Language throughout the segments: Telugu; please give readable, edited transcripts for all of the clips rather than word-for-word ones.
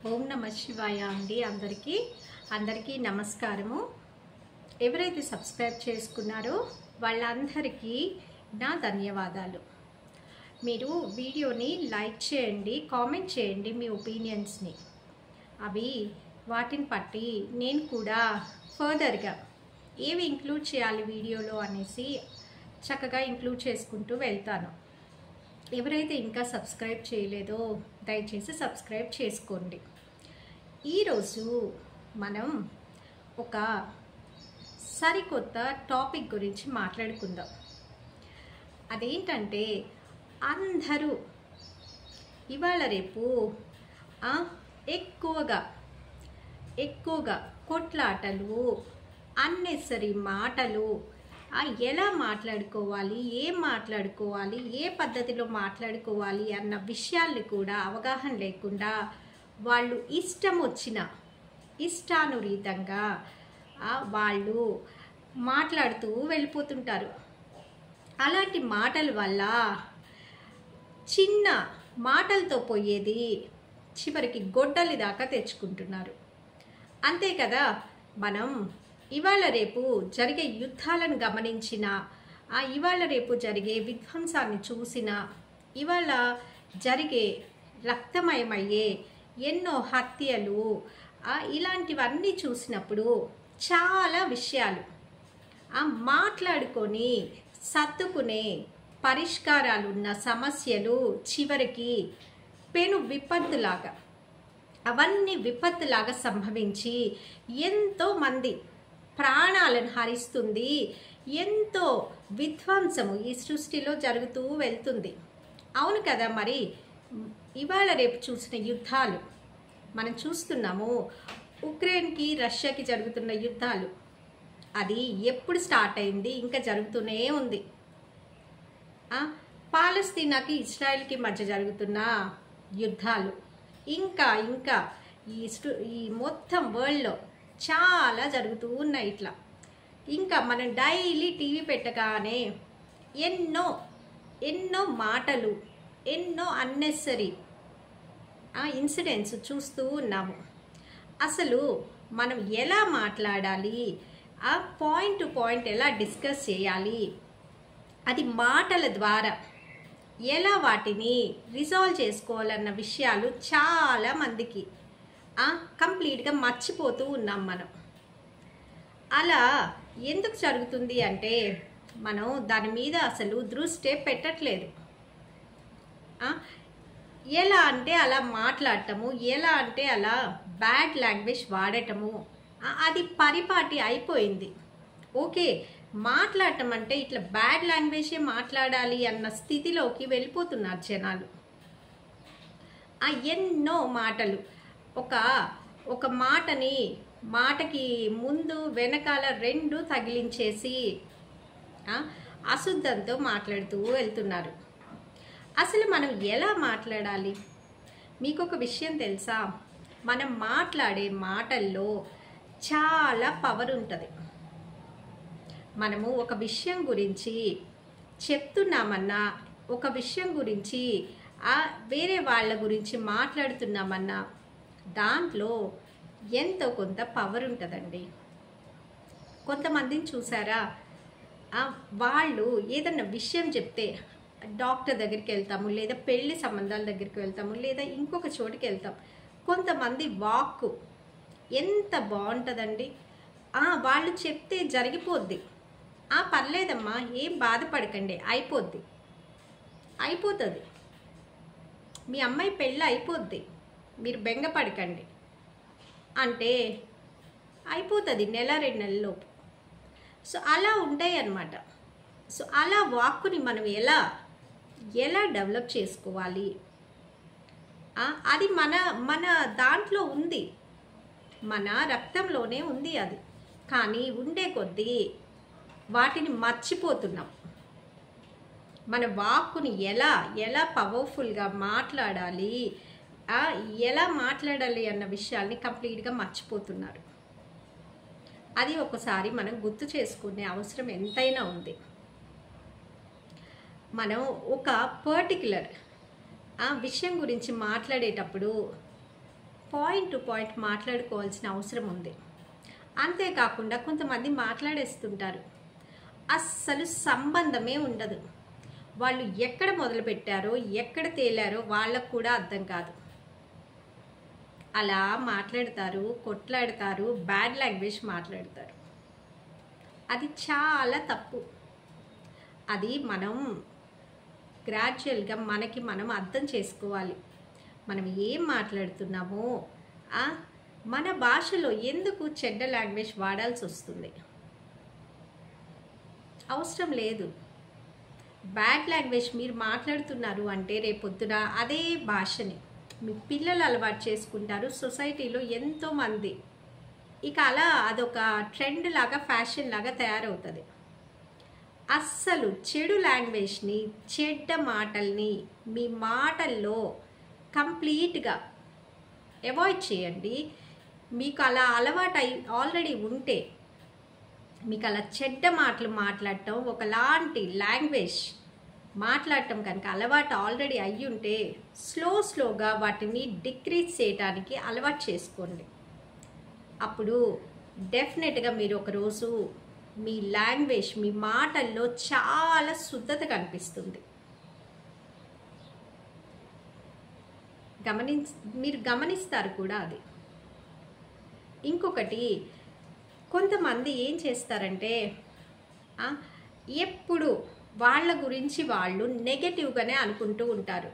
ఓం నమ శివాయ అండి. అందరికీ నమస్కారము. ఎవరైతే సబ్స్క్రైబ్ చేసుకున్నారో వాళ్ళందరికీ నా ధన్యవాదాలు. మీరు వీడియోని లైక్ చేయండి, కామెంట్ చేయండి మీ ఒపీనియన్స్ని. వాటిని బట్టి నేను కూడా ఫర్దర్గా ఏవి ఇంక్లూడ్ చేయాలి వీడియోలో అనేసి చక్కగా ఇంక్లూడ్ చేసుకుంటూ వెళ్తాను. ఎవరైతే ఇంకా సబ్స్క్రైబ్ చేయలేదో దయచేసి సబ్స్క్రైబ్ చేసుకోండి. ఈరోజు మనం ఒక సరికొత్త టాపిక్ గురించి మాట్లాడుకుందాం. అదేంటంటే అందరూ ఇవాళ రేపు ఎక్కువగా కొట్లాటలు, అన్నెసరీ మాటలు, ఎలా మాట్లాడుకోవాలి, ఏం మాట్లాడుకోవాలి, ఏ పద్ధతిలో మాట్లాడుకోవాలి అన్న విషయాల్ని కూడా అవగాహన లేకుండా వాళ్ళు ఇష్టానురీతంగా వాళ్ళు మాట్లాడుతూ వెళ్ళిపోతుంటారు. అలాంటి మాటల వల్ల చిన్న మాటలతో పోయేది చివరికి గొడ్డలి దాకా తెచ్చుకుంటున్నారు. అంతే కదా, మనం ఇవాళ రేపు జరిగే యుద్ధాలను గమనించిన, ఇవాళ రేపు జరిగే విధ్వంసాన్ని చూసిన, ఇవాళ జరిగే రక్తమయమయ్యే ఎన్నో హత్యలు, ఇలాంటివన్నీ చూసినప్పుడు చాలా విషయాలు మాట్లాడుకొని సర్దుకునే పరిష్కారాలున్న సమస్యలు చివరికి పెను విపత్తులాగా, అవన్నీ విపత్తులాగా సంభవించి ఎంతోమంది ప్రాణాలను హరిస్తుంది. ఎంతో విధ్వంసము ఈ సృష్టిలో జరుగుతూ వెళ్తుంది. అవును కదా, మరి ఇవాళ రేపు చూసిన యుద్ధాలు మనం చూస్తున్నాము. ఉక్రెయిన్కి రష్యాకి జరుగుతున్న యుద్ధాలు, అది ఎప్పుడు స్టార్ట్ అయింది, ఇంకా జరుగుతూనే ఉంది. పాలస్తీనాకి ఇజ్రాయెల్కి మధ్య జరుగుతున్న యుద్ధాలు ఇంకా ఈ మొత్తం వరల్డ్లో చాలా జరుగుతూ ఉన్నాయి. ఇట్లా ఇంకా మనం డైలీ టీవీ పెట్టగానే ఎన్నో మాటలు, ఎన్నో అన్నెసరీ ఇన్సిడెంట్స్ చూస్తూ ఉన్నాము. అసలు మనం ఎలా మాట్లాడాలి, పాయింట్ టు పాయింట్ ఎలా డిస్కస్ చేయాలి, అది మాటల ద్వారా ఎలా వాటిని రిజాల్వ్ చేసుకోవాలన్న విషయాలు చాలా మందికి కంప్లీట్గా మర్చిపోతూ ఉన్నాం మనం. అలా ఎందుకు జరుగుతుంది అంటే మనం దాని మీద అసలు దృష్టి పెట్టట్లేదు. ఎలా అంటే అలా మాట్లాడటము, ఎలా అంటే అలా బ్యాడ్ లాంగ్వేజ్ వాడటము, అది పరిపాటి అయిపోయింది. ఓకే, మాట్లాడటం అంటే ఇట్లా బ్యాడ్ లాంగ్వేజే మాట్లాడాలి అన్న స్థితిలోకి వెళ్ళిపోతున్నారు జనాలు. ఎన్నో మాటలు, ఒక మాటకి ముందు వెనకాల రెండు తగిలించేసి అశుద్ధంతో మాట్లాడుతూ వెళ్తున్నారు. అసలు మనం ఎలా మాట్లాడాలి? మీకు ఒక విషయం తెలుసా? మనం మాట్లాడే మాటల్లో చాలా పవర్ ఉంటుంది. మనము ఒక విషయం గురించి చెప్తున్నామన్నా, ఒక విషయం గురించి వేరే వాళ్ళ గురించి మాట్లాడుతున్నామన్నా దాంట్లో ఎంతో కొంత పవర్ ఉంటుందండి. కొంతమందిని చూసారా, వాళ్ళు ఏదన్నా విషయం చెప్తే డాక్టర్ దగ్గరికి వెళ్తాము, లేదా పెళ్లి సంబంధాల దగ్గరికి వెళ్తాము, లేదా ఇంకొక చోటికి వెళ్తాం. కొంతమంది వాక్కు ఎంత బాగుంటుందండి. వాళ్ళు చెప్తే జరిగిపోద్ది. పర్లేదమ్మా, ఏం బాధపడకండి, అయిపోతుంది, మీ అమ్మాయి పెళ్ళి అయిపోద్ది, మీరు బెంగపడకండి అంటే అయిపోతుంది నెల 2 నెలల్లోపు. సో అలా ఉంటాయి అన్నమాట. సో అలా వాక్కుని మనం ఎలా డెవలప్ చేసుకోవాలి, అది మన దాంట్లో ఉంది, మన రక్తంలోనే ఉంది అది. కానీ ఉండే కొద్దీ వాటిని మర్చిపోతున్నాం. మన వాక్కుని ఎలా పవర్ఫుల్గా మాట్లాడాలి, ఎలా మాట్లాడాలి అన్న విషయాల్ని కంప్లీట్గా మర్చిపోతున్నారు. అది ఒకసారి మనం గుర్తు చేసుకునే అవసరం ఎంతైనా ఉంది. మనం ఒక పర్టిక్యులర్ విషయం గురించి మాట్లాడేటప్పుడు పాయింట్ టు పాయింట్ మాట్లాడుకోవాల్సిన అవసరం ఉంది. అంతేకాకుండా కొంతమంది మాట్లాడేస్తుంటారు, అస్సలు సంబంధమే ఉండదు. వాళ్ళు ఎక్కడ మొదలుపెట్టారో ఎక్కడ తేలారో వాళ్ళకు కూడా అర్థం కాదు. అలా మాట్లాడతారు, కొట్లాడతారు, బ్యాడ్ లాంగ్వేజ్ మాట్లాడతారు. అది చాలా తప్పు. అది మనం గ్రాడ్యువల్గా మనకి మనం అర్థం చేసుకోవాలి. మనం ఏం మాట్లాడుతున్నామో, మన భాషలో ఎందుకు చెడ్డ లాంగ్వేజ్ వాడాల్సి వస్తుంది? అవసరం లేదు. బ్యాడ్ లాంగ్వేజ్ మీరు మాట్లాడుతున్నారు అంటే రేపొద్దున అదే భాషని మీ పిల్లలు అలవాటు చేసుకుంటారు. సొసైటీలో ఎంతోమంది ఇక అలా అదొక ట్రెండ్ లాగా, ఫ్యాషన్ లాగా తయారవుతుంది. అస్సలు చెడు లాంగ్వేజ్ని, చెడ్డ మాటల్ని మీ మాటల్లో కంప్లీట్గా అవాయిడ్ చేయండి. మీకు అలా అలవాటు ఆల్రెడీ ఉంటే, మీకు అలా చెడ్డ మాటలు మాట్లాడటం, ఒకలాంటి లాంగ్వేజ్ మాట్లాడటం కనుక అలవాటు ఆల్రెడీ అయ్యి ఉంటే స్లోగా వాటిని డిక్రీజ్ చేయడానికి అలవాటు చేసుకోండి. అప్పుడు డెఫినెట్గా మీరు ఒకరోజు మీ లాంగ్వేజ్, మీ మాటల్లో చాలా శుద్ధత కనిపిస్తుంది. మీరు గమనిస్తారు కూడా అది. ఇంకొకటి, కొంతమంది ఏం చేస్తారంటే ఎప్పుడు వాళ్ళ గురించి వాళ్ళు నెగటివ్గానే అనుకుంటూ ఉంటారు.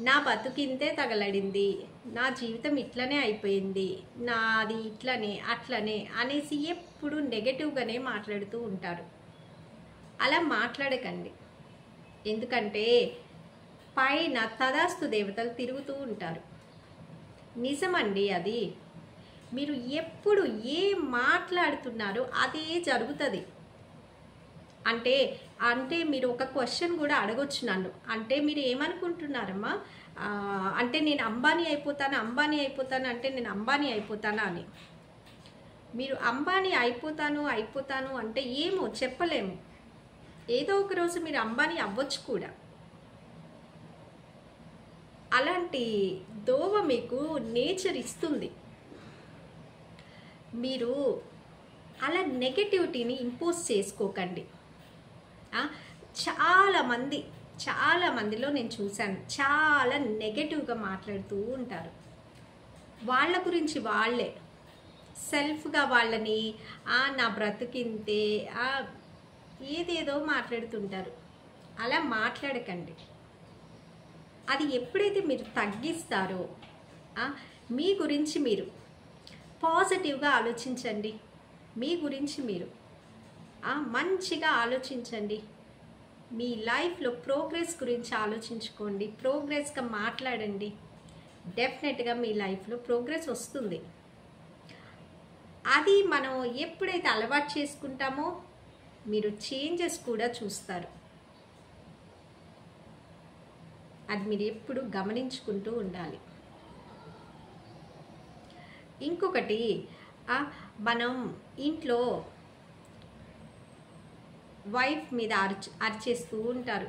నా బతుకింతే తగలడింది, నా జీవితం ఇట్లనే అయిపోయింది, నాది ఇట్లనే అట్లనే అనేసి ఎప్పుడు నెగటివ్గానే మాట్లాడుతూ ఉంటారు. అలా మాట్లాడకండి. ఎందుకంటే పైన తదాస్తు దేవతలు తిరుగుతూ ఉంటారు. నిజమండి అది. మీరు ఎప్పుడు ఏం మాట్లాడుతున్నారో అదే జరుగుతుంది. అంటే మీరు ఒక క్వశ్చన్ కూడా అడగొచ్చు నన్ను. అంటే మీరు ఏమనుకుంటున్నారమ్మా, అంటే నేను అంబానీ అయిపోతాను అంటే నేను అంబానీ అయిపోతానా అని. మీరు అంబానీ అయిపోతాను అంటే ఏమో చెప్పలేము. ఏదో ఒక రోజు మీరు అంబానీ అవ్వచ్చు కూడా. అలాంటి దోవ మీకు నేచర్ ఇస్తుంది. మీరు అలా నెగటివిటీని ఇంపోజ్ చేసుకోకండి. చాలామందిలో నేను చూశాను, చాలా నెగటివ్గా మాట్లాడుతూ ఉంటారు. వాళ్ళ గురించి వాళ్ళే సెల్ఫ్గా వాళ్ళని నా బ్రతుకింతే ఏదేదో మాట్లాడుతుంటారు. అలా మాట్లాడకండి. అది ఎప్పుడైతే మీరు తగ్గిస్తారో, మీ గురించి మీరు పాజిటివ్గా ఆలోచించండి. మీ గురించి మీరు మంచిగా ఆలోచించండి. మీ లైఫ్లో ప్రోగ్రెస్ గురించి ఆలోచించుకోండి. ప్రోగ్రెస్గా మాట్లాడండి. డెఫినెట్గా మీ లైఫ్లో ప్రోగ్రెస్ వస్తుంది. అది మనం ఎప్పుడైతే అలవాటు చేసుకుంటామో మీరు చేంజెస్ కూడా చూస్తారు. అది మీరు ఎప్పుడు గమనించుకుంటూ ఉండాలి. ఇంకొకటి, మనం ఇంట్లో వైఫ్ మీద అరిచేస్తూ ఉంటారు.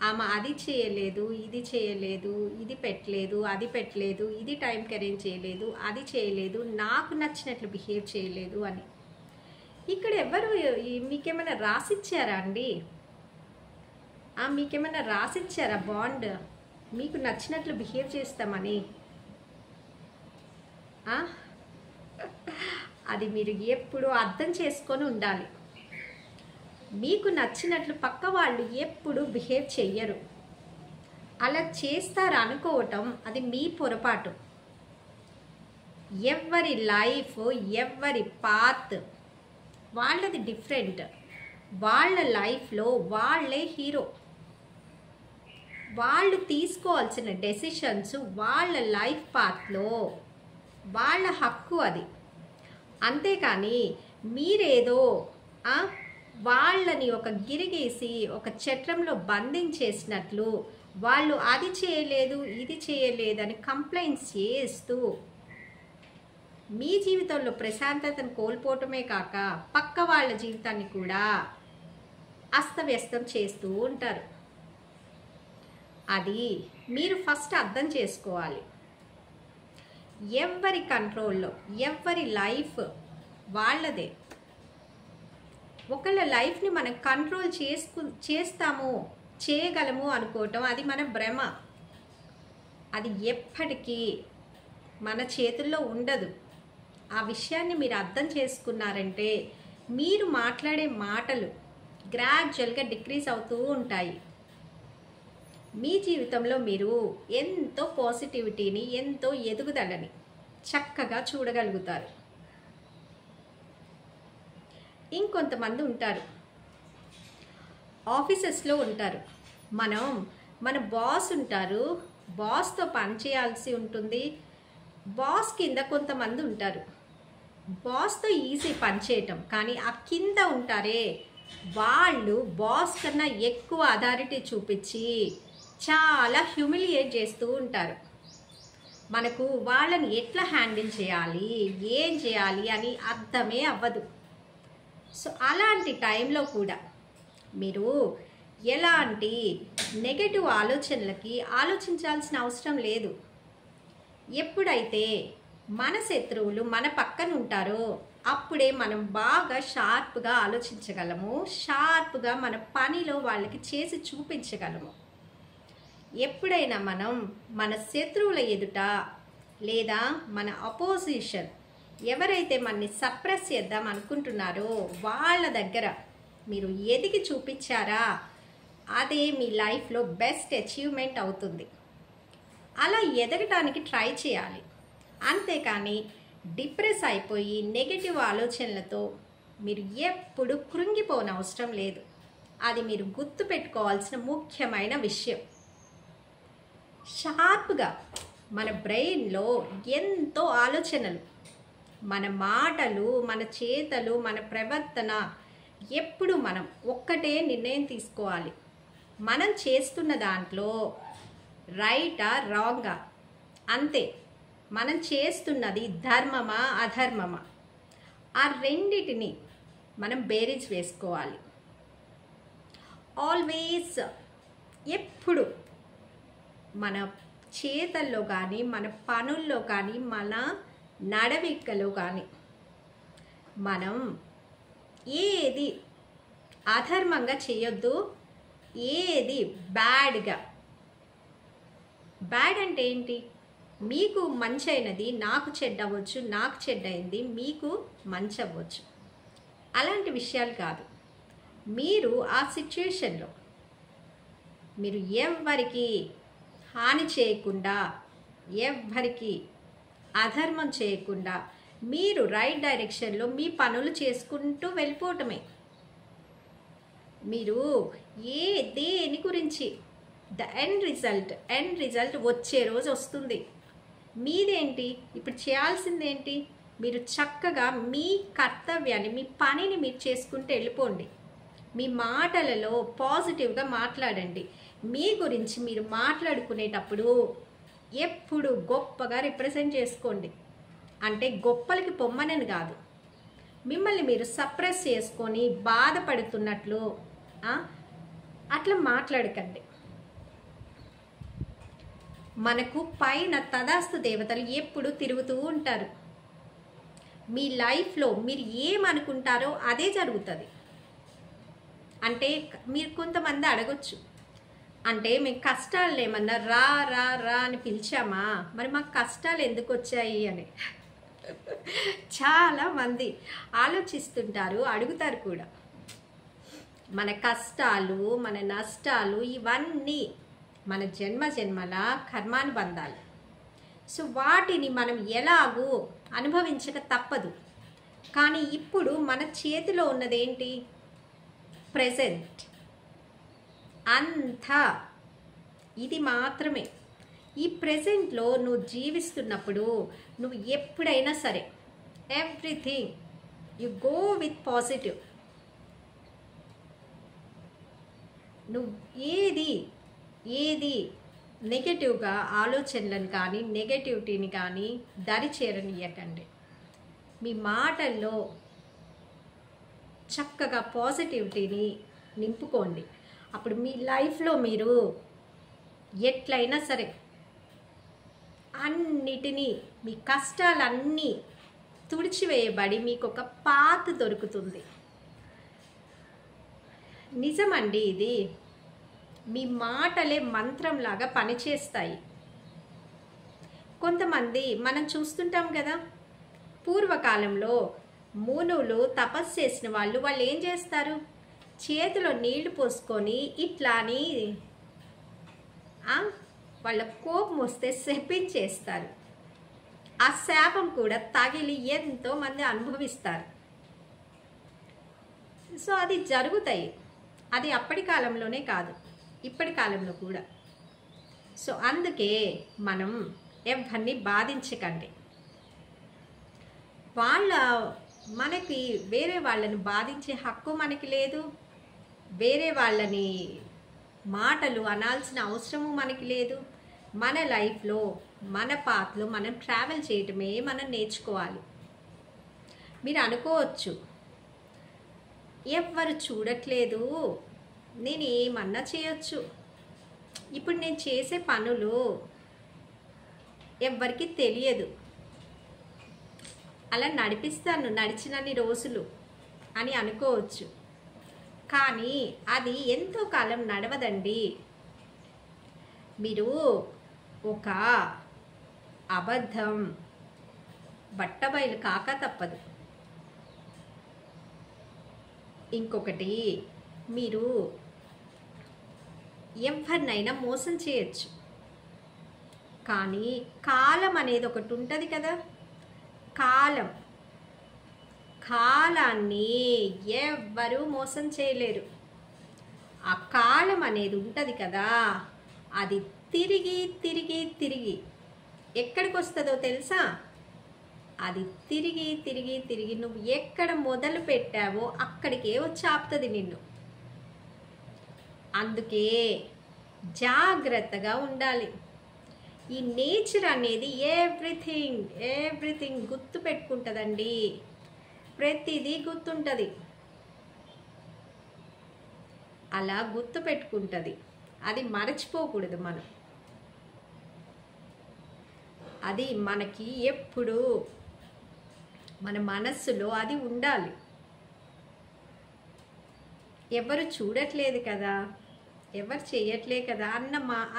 ఆమె అది చేయలేదు, ఇది చేయలేదు, ఇది పెట్టలేదు, అది పెట్టలేదు, ఇది టైంకి అరేంజ్ చేయలేదు, అది చేయలేదు, నాకు నచ్చినట్లు బిహేవ్ చేయలేదు అని. ఇక్కడ ఎవరు మీకేమైనా రాసిచ్చారా అండి? మీకేమైనా రాసిచ్చారా బాండ్ మీకు నచ్చినట్లు బిహేవ్ చేస్తామని? అది మీరు ఎప్పుడు అర్థం చేసుకొని ఉండాలి. మీకు నచ్చినట్లు పక్క వాళ్ళు ఎప్పుడు బిహేవ్ చెయ్యరు. అలా చేస్తారు అనుకోవటం అది మీ పొరపాటు. ఎవరి లైఫ్, ఎవరి పాత్ వాళ్ళది డిఫరెంట్. వాళ్ళ లైఫ్లో వాళ్ళే హీరో. వాళ్ళు తీసుకోవాల్సిన డెసిషన్స్ వాళ్ళ లైఫ్ పాత్లో వాళ్ళ హక్కు అది. అంతేకాని మీరేదో వాళ్ళని ఒక గిరిగేసి ఒక చట్రంలో బంధించేసినట్లు వాళ్ళు అది చేయలేదు, ఇది చేయలేదని కంప్లైంట్స్ చేస్తూ మీ జీవితంలో ప్రశాంతతను కోల్పోవటమే కాక పక్క వాళ్ళ జీవితాన్ని కూడా అస్తవ్యస్తం చేస్తూ ఉంటారు. అది మీరు ఫస్ట్ అర్థం చేసుకోవాలి. ఎవరి కంట్రోల్లో, ఎవరి లైఫ్ వాళ్ళదే. ఒకళ్ళ లైఫ్ని మనం కంట్రోల్ చేస్తాము, చేయగలము అనుకోవటం అది మన భ్రమ. అది ఎప్పటికీ మన చేతుల్లో ఉండదు. ఆ విషయాన్ని మీరు అర్థం చేసుకున్నారంటే మీరు మాట్లాడే మాటలు గ్రాడ్యువల్గా డిక్రీజ్ అవుతూ ఉంటాయి. మీ జీవితంలో మీరు ఎంతో పాజిటివిటీని, ఎంతో ఎదుగుదలని చక్కగా చూడగలుగుతారు. ఇంకొంతమంది ఉంటారు, ఆఫీసెస్లో ఉంటారు. మన బాస్ ఉంటారు, బాస్తో పని చేయాల్సి ఉంటుంది. బాస్ కింద కొంతమంది ఉంటారు, బాస్తో ఈజీ పని చేయటం. కానీ ఆ కింద ఉంటారే వాళ్ళు బాస్ కన్నా ఎక్కువ అథారిటీ చూపించి చాలా హ్యూమిలియేట్ చేస్తూ ఉంటారు. మనకు వాళ్ళని ఎట్లా హ్యాండిల్ చేయాలి, ఏం చేయాలి అని అర్థమే అవ్వదు. సో అలాంటి టైంలో కూడా మీరు ఎలాంటి నెగటివ్ ఆలోచనలకి ఆలోచించాల్సిన అవసరం లేదు. ఎప్పుడైతే మన శత్రువులు మన పక్కన ఉంటారో అప్పుడే మనం బాగా షార్ప్గా ఆలోచించగలము, షార్ప్గా మన పనిలో వాళ్ళకి చేసి చూపించగలము. ఎప్పుడైనా మనం మన శత్రువుల ఎదుట లేదా మన అపోజిషన్ ఎవరైతే మనని సప్రెస్ చేద్దాం అనుకుంటున్నారో వాళ్ళ దగ్గర మీరు ఎదిగి చూపించారా, అదే మీ లైఫ్లో బెస్ట్ అచీవ్మెంట్ అవుతుంది. అలా ఎదగటానికి ట్రై చేయాలి. అంతేకాని డిప్రెస్ అయిపోయి నెగటివ్ ఆలోచనలతో మీరు ఎప్పుడు కృంగిపోనవసరం లేదు. అది మీరు గుర్తుపెట్టుకోవాల్సిన ముఖ్యమైన విషయం. షార్ప్గా మన బ్రెయిన్లో ఎంతో ఆలోచనలు, మన మాటలు, మన చేతలు, మన ప్రవర్తన ఎప్పుడు మనం ఒక్కటే నిర్ణయం తీసుకోవాలి. మనం చేస్తున్న దాంట్లో రైటా రాంగా, అంతే. మనం చేస్తున్నది ధర్మమా అధర్మమా, ఆ రెండిటిని మనం బేరీజ్ వేసుకోవాలి. ఆల్వేస్ ఎప్పుడు మన చేతల్లో కానీ, మన పనుల్లో కానీ, మన నడవికలో కానీ మనం ఏది అధర్మంగా చేయొద్దు, ఏది బ్యాడ్ అంటే ఏంటి, మీకు మంచి అయినది నాకు చెడ్డ అవ్వచ్చు, నాకు చెడ్డ అయింది మీకు మంచి అవ్వచ్చు. అలాంటి విషయాలు కాదు. మీరు ఆ సిచ్యుయేషన్లో మీరు ఎవ్వరికి హాని చేయకుండా, ఎవ్వరికి అధర్మం చేయకుండా మీరు రైట్ డైరెక్షన్లో మీ పనులు చేసుకుంటూ వెళ్ళిపోవటమే. మీరు దేని గురించి ఎండ్ రిజల్ట్ వచ్చే రోజు వస్తుంది. మీదేంటి ఇప్పుడు చేయాల్సిందేంటి, మీరు చక్కగా మీ కర్తవ్యాన్ని, మీ పనిని మీరు చేసుకుంటూ వెళ్ళిపోండి. మీ మాటలలో పాజిటివ్గా మాట్లాడండి. మీ గురించి మీరు మాట్లాడుకునేటప్పుడు ఎప్పుడు గొప్పగా రిప్రజెంట్ చేసుకోండి. అంటే గొప్పలకి పొమ్మనని కాదు, మిమ్మల్ని మీరు సప్రెస్ చేసుకొని బాధపడుతున్నట్లు అట్లా మాట్లాడకండి. మనకు పైన తదాస్తు దేవతలు ఎప్పుడు తిరుగుతూ ఉంటారు. మీ లైఫ్లో మీరు ఏమనుకుంటారో అదే జరుగుతుంది. అంటే మీరు కొంతమంది అడగొచ్చు, అంటే మేము కష్టాలు ఏమన్నా రా రా రా అని పిలిచామా, మరి మాకు కష్టాలు ఎందుకు వచ్చాయి అని చాలామంది ఆలోచిస్తుంటారు, అడుగుతారు కూడా. మన కష్టాలు, మన నష్టాలు ఇవన్నీ మన జన్మల కర్మానుబంధాలు. సో వాటిని మనం ఎలాగూ అనుభవించక తప్పదు. కానీ ఇప్పుడు మన చేతిలో ఉన్నదేంటి, ప్రెజెంట్. అంతా ఇది మాత్రమే. ఈ ప్రెజెంట్లో నువ్వు జీవిస్తున్నప్పుడు నువ్వు ఎప్పుడైనా సరే everything you go with positive. నువ్వు ఏది నెగటివ్గా ఆలోచనలను కానీ నెగటివిటీని కానీ దరి చేరనియకండి. మీ మాటల్లో చక్కగా పాజిటివిటీని నింపుకోండి. అప్పుడు మీ లైఫ్లో మీరు ఎట్లయినా సరే అన్నిటినీ, మీ కష్టాలన్నీ తుడిచివేయబడి మీకు ఒక పాత దొరుకుతుంది. నిజమండి ఇది. మీ మాటలే మంత్రంలాగా పనిచేస్తాయి. కొంతమంది మనం చూస్తుంటాం కదా, పూర్వకాలంలో మునులు తపస్సు చేసిన వాళ్ళు ఏం చేస్తారు, చేతిలో నీళ్లు పోసుకొని ఇట్లా అని వాళ్ళ కోపం వస్తే శపించేస్తారు. ఆ శాపం కూడా తగిలి ఎంతో మంది అనుభవిస్తారు. సో అది జరుగుతాయి. అది అప్పటి కాలంలోనే కాదు, ఇప్పటి కాలంలో కూడా. సో అందుకే మనం ఎవరిని బాధించకండి. మనకి వేరే వాళ్ళని బాధించే హక్కు మనకి లేదు. వేరే వాళ్ళని మాటలు అనాల్సిన అవసరము మనకి లేదు. మన లైఫ్లో మన పాత్లో మనం ట్రావెల్ చేయటమే మనం నేర్చుకోవాలి. మీరు అనుకోవచ్చు, ఎవ్వరు చూడట్లేదు, నేను ఏమన్నా చేయొచ్చు, ఇప్పుడు నేను చేసే పనులు ఎవ్వరికి తెలియదు, అలా నడిపిస్తాను నడిచినన్ని రోజులు అని అనుకోవచ్చు. కానీ అది ఎంతో కాలం నడవదండి. మీరు ఒక అబద్ధం బట్టబయలు కాక తప్పదు. ఇంకొకటి, మీరు ఎవరినైనా మోసం చేయొచ్చు, కానీ కాలం అనేది ఒకటి ఉంటుంది కదా, కాలాన్ని ఎవ్వరూ మోసం చేయలేరు. ఆ కాలం అనేది ఉంటుంది కదా, అది తిరిగి తిరిగి తిరిగి ఎక్కడికి వస్తుందో తెలుసా? అది తిరిగి తిరిగి తిరిగి నువ్వు ఎక్కడ మొదలు పెట్టావో అక్కడికే వచ్చి ఆపుతుంది నిన్ను. అందుకే జాగ్రత్తగా ఉండాలి. ఈ నేచర్ అనేది ఎవ్రీథింగ్ గుర్తు పెట్టుకుంటుందండి. ప్రతిదీ గుర్తుంటుంది, అలా గుర్తు పెట్టుకుంటుంది. అది మరచిపోకూడదు మనం. అది మనకి ఎప్పుడు మన మనస్సులో అది ఉండాలి. ఎవరు చూడట్లేదు కదా, ఎవరు చేయట్లే కదా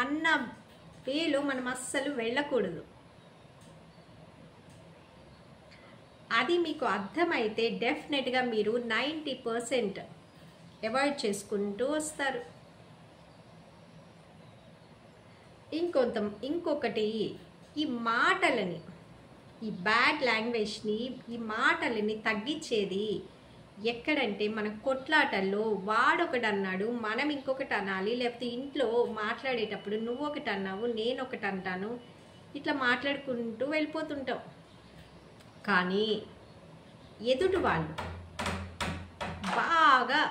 అన్న వేలో మనం అస్సలు వెళ్ళకూడదు. అది మీకు అర్థమైతే డెఫినెట్గా మీరు 90% అవాయిడ్ చేసుకుంటూ వస్తారు. ఇంకొకటి, ఈ మాటలని, ఈ బ్యాడ్ లాంగ్వేజ్ని, ఈ మాటలని తగ్గించేది ఎక్కడంటే మన కొట్లాటల్లో వాడొకటి అన్నాడు మనం ఇంకొకటి అనాలి, లేకపోతే ఇంట్లో మాట్లాడేటప్పుడు నువ్వు ఒకటి అన్నావు నేను ఒకటి అంటాను, ఇట్లా మాట్లాడుకుంటూ వెళ్ళిపోతుంటాం. కానీ ఎదుటి వాళ్ళు బాగా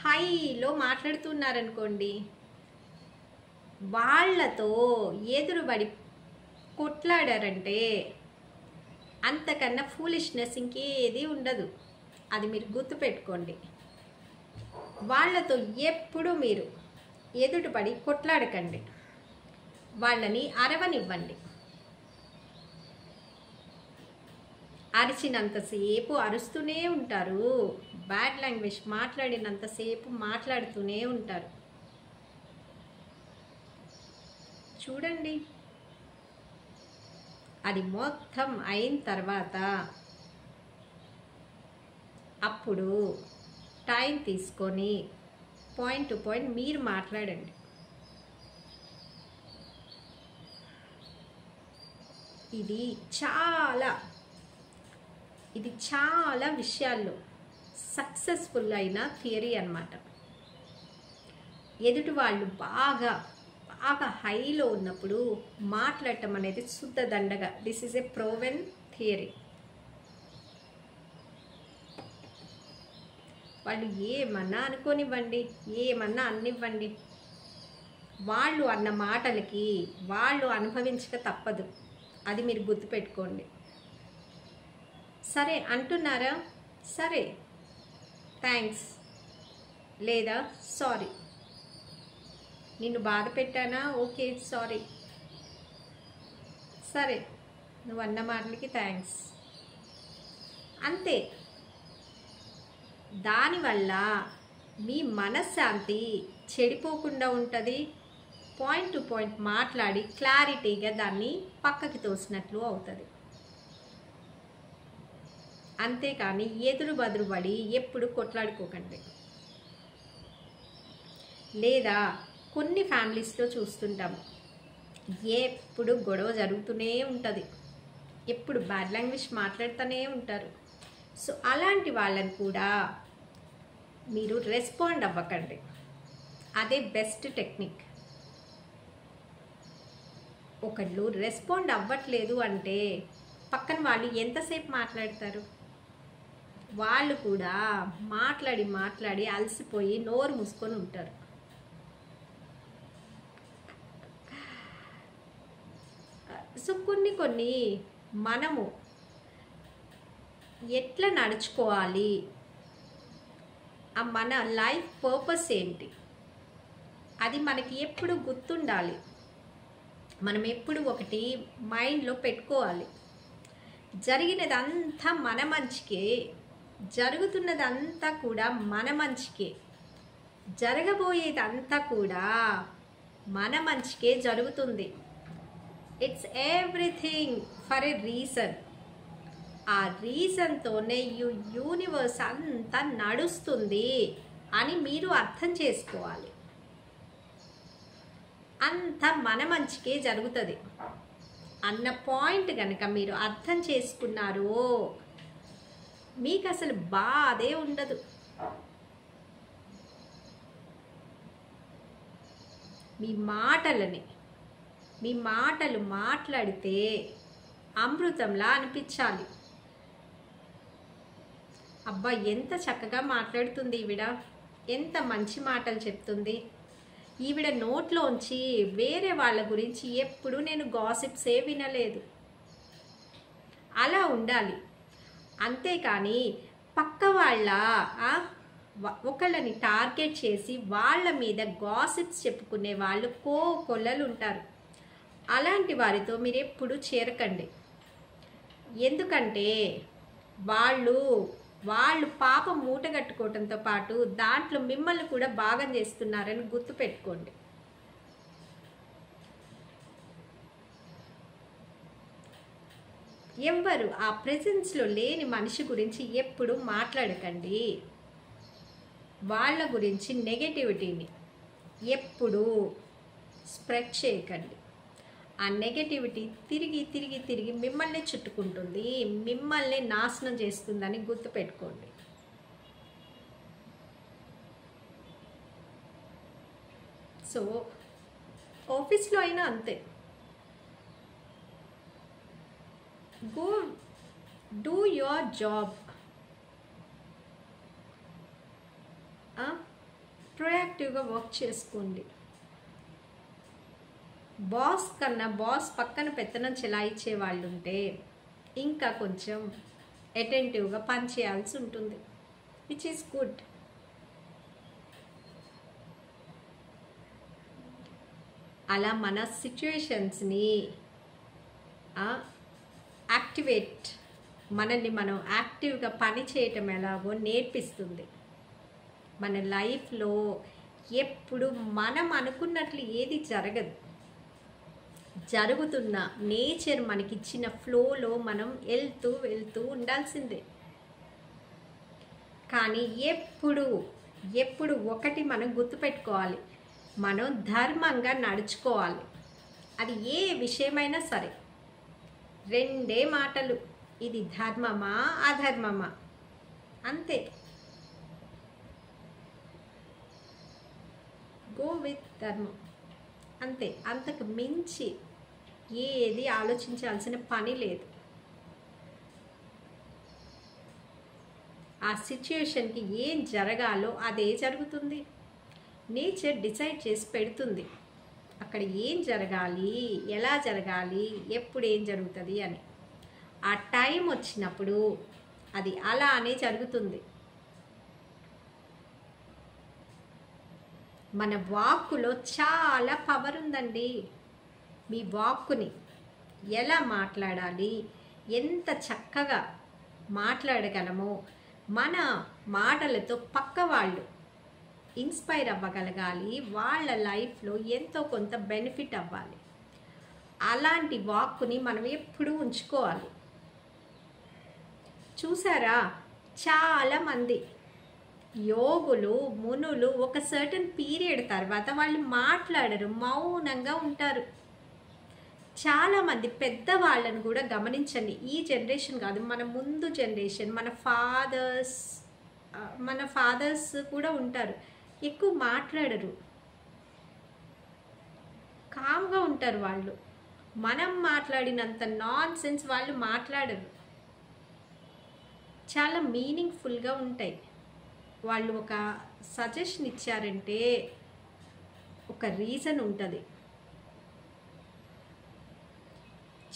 హైలో మాట్లాడుతున్నారనుకోండి, వాళ్ళతో ఎదురుబడి కొట్లాడారంటే అంతకన్నా ఫూలిష్నెస్ ఇంకేది ఉండదు. అది మీరు గుర్తుపెట్టుకోండి. వాళ్ళతో ఎప్పుడు మీరు ఎదుటిపడి కొట్లాడకండి, వాళ్ళని అరవనివ్వండి. అరిచినంతసేపు అరుస్తూనే ఉంటారు, బ్యాడ్ లాంగ్వేజ్ మాట్లాడినంతసేపు మాట్లాడుతూనే ఉంటారు. చూడండి, అది మొత్తం అయిన తర్వాత అప్పుడు టైం తీసుకొని పాయింట్ టు పాయింట్ మీరు మాట్లాడండి. ఇది చాలా విషయాల్లో సక్సెస్ఫుల్ అయిన థియరీ అన్నమాట. ఎదుటి వాళ్ళు బాగా హైలో ఉన్నప్పుడు మాట్లాడటం అనేది శుద్ధ దండగా. This is a proven theory. వాళ్ళు ఏమన్నా అనుకోనివ్వండి, ఏమన్నా అన్నివ్వండి, వాళ్ళు అన్న మాటలకి వాళ్ళు అనుభవించక తప్పదు. అది మీరు గుర్తుపెట్టుకోండి. సరే అంటున్నారా, సరే థ్యాంక్స్, లేదా సారీ, నిన్ను బాధ పెట్టానా, ఓకే సారీ, సరే, నువ్వు అన్న మాటలకి థ్యాంక్స్, అంతే. దానివల్ల మీ మనశ్శాంతి చెడిపోకుండా ఉంటుంది. పాయింట్ టు పాయింట్ మాట్లాడి క్లారిటీగా దాన్ని పక్కకి తోసినట్లు అవుతుంది. అంతేకాని ఎదురు బదురు పడి ఎప్పుడు కొట్లాడుకోకండి. లేదా కొన్ని ఫ్యామిలీస్లో చూస్తుంటాము, ఎప్పుడు గొడవ జరుగుతూనే ఉంటుంది, ఎప్పుడు బ్యాడ్ లాంగ్వేజ్ మాట్లాడుతూనే ఉంటారు. సో అలాంటి వాళ్ళని కూడా మీరు రెస్పాండ్ అవ్వకండి. అదే బెస్ట్ టెక్నిక్. ఒకళ్ళు రెస్పాండ్ అవ్వట్లేదు అంటే పక్కన వాళ్ళు ఎంతసేపు మాట్లాడతారు? వాళ్ళు కూడా మాట్లాడి మాట్లాడి అలసిపోయి నోరు మూసుకొని ఉంటారు. సో కొన్ని మనము ఎట్లా నడుచుకోవాలి, మన లైఫ్ పర్పస్ ఏంటి, అది మనకి ఎప్పుడు గుర్తుండాలి. మనం ఎప్పుడు ఒకటి మైండ్లో పెట్టుకోవాలి. జరిగినదంతా మన మంచికే, జరుగుతున్నదంతా కూడా మన మంచికే, జరగబోయేదంతా కూడా మన మంచికే జరుగుతుంది. It's everything for a reason. ఆ రీజన్తోనే యూనివర్స్ అంతా నడుస్తుంది అని మీరు అర్థం చేసుకోవాలి. అంతా మన మంచికే జరుగుతుంది అన్న పాయింట్ కనుక మీరు అర్థం చేసుకున్నారో మీకు అసలు బాధే ఉండదు. మీ మాటలు మాట్లాడితే అమృతంలా అనిపించాలి. అబ్బా, ఎంత చక్కగా మాట్లాడుతుంది ఈవిడ, ఎంత మంచి మాటలు చెప్తుంది, ఈవిడ నోట్లోంచి వేరే వాళ్ళ గురించి ఎప్పుడు నేను గాసిప్సే వినలేదు. అలా ఉండాలి. అంతేకాని పక్క వాళ్ళ ఒకళ్ళని టార్గెట్ చేసి వాళ్ళ మీద గాసిప్స్ చెప్పుకునే వాళ్ళు కొల్లలు ఉంటారు. అలాంటి వారితో మీరు ఎప్పుడు చేరకండి. ఎందుకంటే వాళ్ళు పాపం మూట కట్టుకోవటంతో పాటు దాంట్లో మిమ్మల్ని కూడా భాగం చేస్తున్నారని గుర్తుపెట్టుకోండి. ఎవ్వరు ఆ ప్రెజెన్స్లో లేని మనిషి గురించి ఎప్పుడు మాట్లాడకండి. వాళ్ళ గురించి నెగటివిటీని ఎప్పుడు స్ప్రెడ్ చేయకండి. ఆ నెగటివిటీ తిరిగి తిరిగి తిరిగి మిమ్మల్ని చుట్టుకుంటుంది, మిమ్మల్ని నాశనం చేస్తుందని గుర్తుపెట్టుకోండి. సో ఆఫీస్లో అయినా అంతే. Go do your job. ప్రొయాక్టివ్గా వర్క్ చేసుకోండి. బాస్ పక్కన పెత్తనం చెలాయించే వాళ్ళు ఉంటే ఇంకా కొంచెం అటెంటివ్గా పని చేయాల్సి ఉంటుంది, విచ్ ఈస్ గుడ్. అలా మన సిచ్యువేషన్స్ని మనల్ని మనం యాక్టివ్గా పని చేయటం ఎలాగో నేర్పిస్తుంది. మన లైఫ్లో ఎప్పుడు మనం అనుకున్నట్లు ఏది జరగదు. జరుగుతున్న నేచర్ మనకిచ్చిన ఫ్లోలో మనం వెళ్తూ ఉండాల్సిందే. కానీ ఎప్పుడు ఒకటి మనం గుర్తుపెట్టుకోవాలి, మనం ధర్మంగా నడుచుకోవాలి. అది ఏ విషయమైనా సరే. రెండే మాటలు, ఇది ధర్మమా అధర్మమా, అంతే. గో విత్ ధర్మం, అంతే. అంతకు మించి ఏది ఆలోచించాల్సిన పని లేదు. ఆ సిచ్యుయేషన్కి ఏం జరగాలో అదే జరుగుతుంది. నేచర్ డిసైడ్ చేసి పెడుతుంది అక్కడ ఏం జరగాలి, ఎలా జరగాలి, ఎప్పుడు ఏం జరుగుతుంది అని. ఆ టైం వచ్చినప్పుడు అది అలానే జరుగుతుంది. మన వాక్కులో చాలా పవర్ ఉందండి. మీ వాక్కుని ఎలా మాట్లాడాలి, ఎంత చక్కగా మాట్లాడగలమో, మన మాటలతో పక్క వాళ్ళు ఇన్స్పైర్ అవ్వగలగాలి, వాళ్ళ లైఫ్లో ఎంతో కొంత బెనిఫిట్ అవ్వాలి. అలాంటి వాక్కుని మనం ఎప్పుడూ ఉంచుకోవాలి. చూసారా, చాలామంది యోగులు మునులు ఒక సర్టన్ పీరియడ్ తర్వాత వాళ్ళు మాట్లాడరు, మౌనంగా ఉంటారు. చాలామంది పెద్దవాళ్ళను కూడా గమనించండి, ఈ జనరేషన్ కాదు, మన ముందు జనరేషన్, మన ఫాదర్స్ కూడా ఉంటారు, ఎక్కువ మాట్లాడరు, కామ్గా ఉంటారు వాళ్ళు. మనం మాట్లాడినంత నాన్ సెన్స్ వాళ్ళు మాట్లాడరు, చాలా మీనింగ్ఫుల్గా ఉంటాయి. వాళ్ళు ఒక సజెషన్ ఇచ్చారంటే ఒక రీజన్ ఉంటుంది.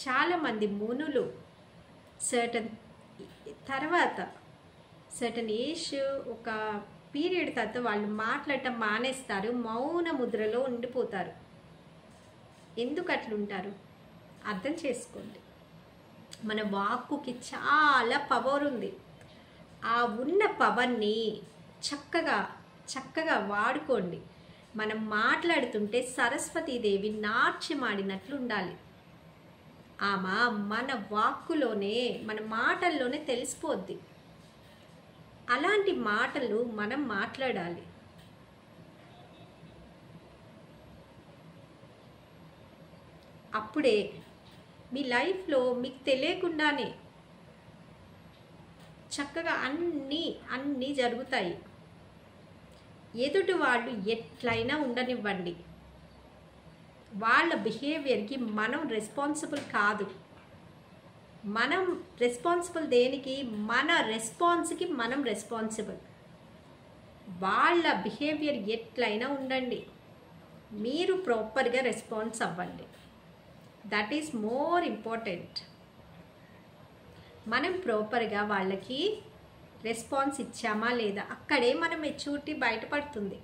చాలామంది మునులు సర్టన్ ఏజ్, ఒక పీరియడ్ తర్వాత వాళ్ళు మాట్లాడటం మానేస్తారు, మౌన ముద్రలో ఉండిపోతారు. ఎందుకు అట్లుంటారు అర్థం చేసుకోండి. మన వాక్కుకి చాలా పవర్ ఉంది. ఆ ఉన్న పవర్ని చక్కగా వాడుకోండి. మనం మాట్లాడుతుంటే సరస్వతీదేవి నాట్యమాడినట్లు ఉండాలి. ఆమె మన వాక్కులోనే, మన మాటల్లోనే తెలిసిపోద్ది. అలాంటి మాటలు మనం మాట్లాడాలి. అప్పుడే మీ లైఫ్లో మీకు తెలియకుండానే చక్కగా అన్నీ జరుగుతాయి. ఎదుటి వాళ్ళు ఎట్లయినా ఉండనివ్వండి, వాళ్ళ బిహేవియర్కి మనం రెస్పాన్సిబుల్ కాదు. మనం రెస్పాన్సిబుల్ దేనికి? మన రెస్పాన్స్కి మనం రెస్పాన్సిబుల్. వాళ్ళ బిహేవియర్ ఎట్లయినా ఉండండి, మీరు ప్రాపర్గా రెస్పాన్స్ అవ్వండి. That is more important. మనం ప్రాపర్గా వాళ్ళకి రెస్పాన్స్ ఇచ్చామా లేదా, అక్కడే మన మెచ్యూరిటీ బయటపడుతుంది.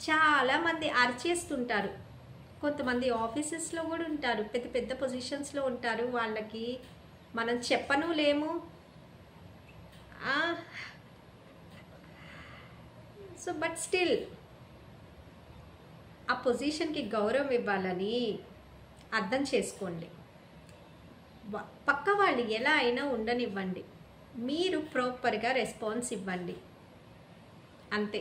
చాలామంది అరిచేస్తుంటారు, కొంతమంది ఆఫీసెస్లో కూడా ఉంటారు, పెద్ద పెద్ద పొజిషన్స్లో ఉంటారు. వాళ్ళకి మనం చెప్పను లేము. సో బట్ స్టిల్ ఆ పొజిషన్కి గౌరవం ఇవ్వాలని అర్థం చేసుకోండి. పక్క వాళ్ళు ఎలా అయినా ఉండనివ్వండి, మీరు ప్రాపర్గా రెస్పాన్స్ ఇవ్వండి, అంతే.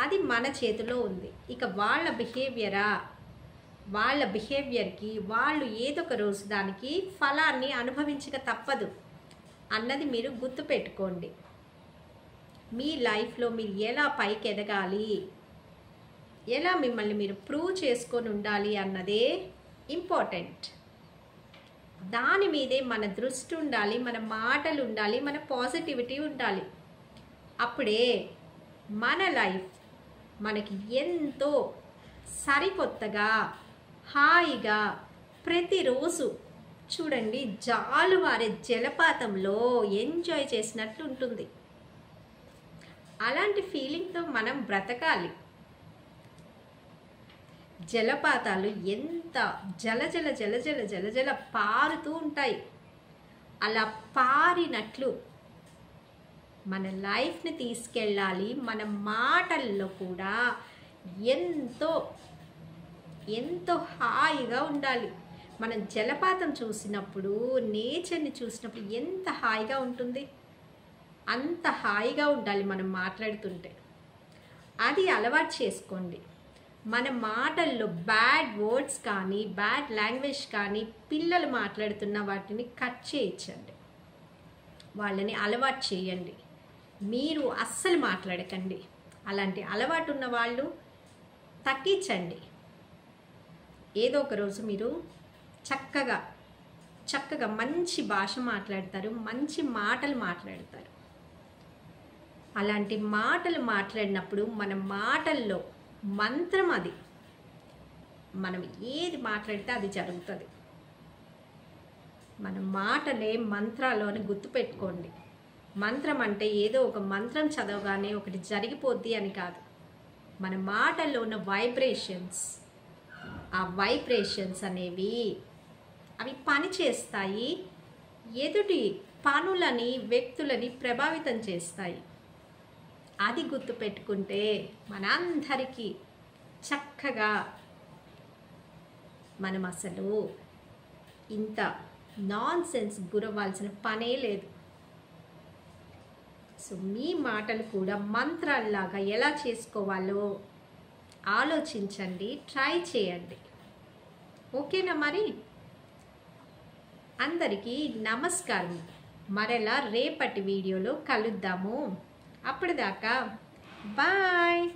అది మన చేతిలో ఉంది. ఇక వాళ్ళ బిహేవియర్కి వాళ్ళు ఏదో ఒక రోజు దానికి ఫలాన్ని అనుభవించక తప్పదు అన్నది మీరు గుర్తుపెట్టుకోండి. మీ లైఫ్లో మీరు ఎలా పైకి ఎదగాలి, ఎలా మిమ్మల్ని మీరు ప్రూవ్ చేసుకొని ఉండాలి అన్నదే ఇంపార్టెంట్. దాని మీదే మన దృష్టి ఉండాలి, మన మాటలు ఉండాలి, మన పాజిటివిటీ ఉండాలి. అప్పుడే మన లైఫ్ మనకి ఎంతో సరికొత్తగా, హాయిగా, ప్రతిరోజు చూడండి జాలువారే జలపాతంలో ఎంజాయ్ చేసినట్టు ఉంటుంది. అలాంటి ఫీలింగ్తో మనం బ్రతకాలి. జలపాతాలు ఎంత జల పారుతూ ఉంటాయి. అలా పారినట్లు మన లైఫ్ని తీసుకెళ్ళాలి. మన మాటల్లో కూడా ఎంతో హాయిగా ఉండాలి. మనం జలపాతం చూసినప్పుడు, నేచర్ని చూసినప్పుడు ఎంత హాయిగా ఉంటుంది, అంత హాయిగా ఉండాలి మనం మాట్లాడుతుంటే. అది అలవాటు చేసుకోండి. మన మాటల్లో బ్యాడ్ వర్డ్స్ కానీ, బ్యాడ్ లాంగ్వేజ్ కానీ, పిల్లలు మాట్లాడుతున్న వాటిని కట్ చేయించండి, వాళ్ళని అలవాటు చేయండి. మీరు అస్సలు మాట్లాడకండి. అలాంటి అలవాటు ఉన్న వాళ్ళు తగ్గించండి. ఏదో ఒక రోజు మీరు చక్కగా మంచి భాష మాట్లాడతారు, మంచి మాటలు మాట్లాడతారు. అలాంటి మాటలు మాట్లాడినప్పుడు మన మాటల్లో మంత్రం, అది మనం ఏది మాట్లాడితే అది జరుగుతుంది. మన మాటలే మంత్రాలు అని గుర్తుపెట్టుకోండి. మంత్రం అంటే ఏదో ఒక మంత్రం చదవగానే ఒకటి జరిగిపోద్ది అని కాదు. మన మాటల్లో ఉన్న వైబ్రేషన్స్, ఆ వైబ్రేషన్స్ అనేవి అవి పని చేస్తాయి, ఎదుటి పనులని వ్యక్తులని ప్రభావితం చేస్తాయి. అది గుర్తుపెట్టుకుంటే మనందరికీ చక్కగా మనం అసలు ఇంత నాన్ సెన్స్ గురవ్వాల్సిన పనే లేదు. సో మీ మాటలు కూడా మంత్రాల్లాగా ఎలా చేసుకోవాలో ఆలోచించండి, ట్రై చేయండి. ఓకేనా మరి? అందరికీ నమస్కారం. మరలా రేపటి వీడియోలో కలుద్దాము. అప్పటిదాకా బాయ్.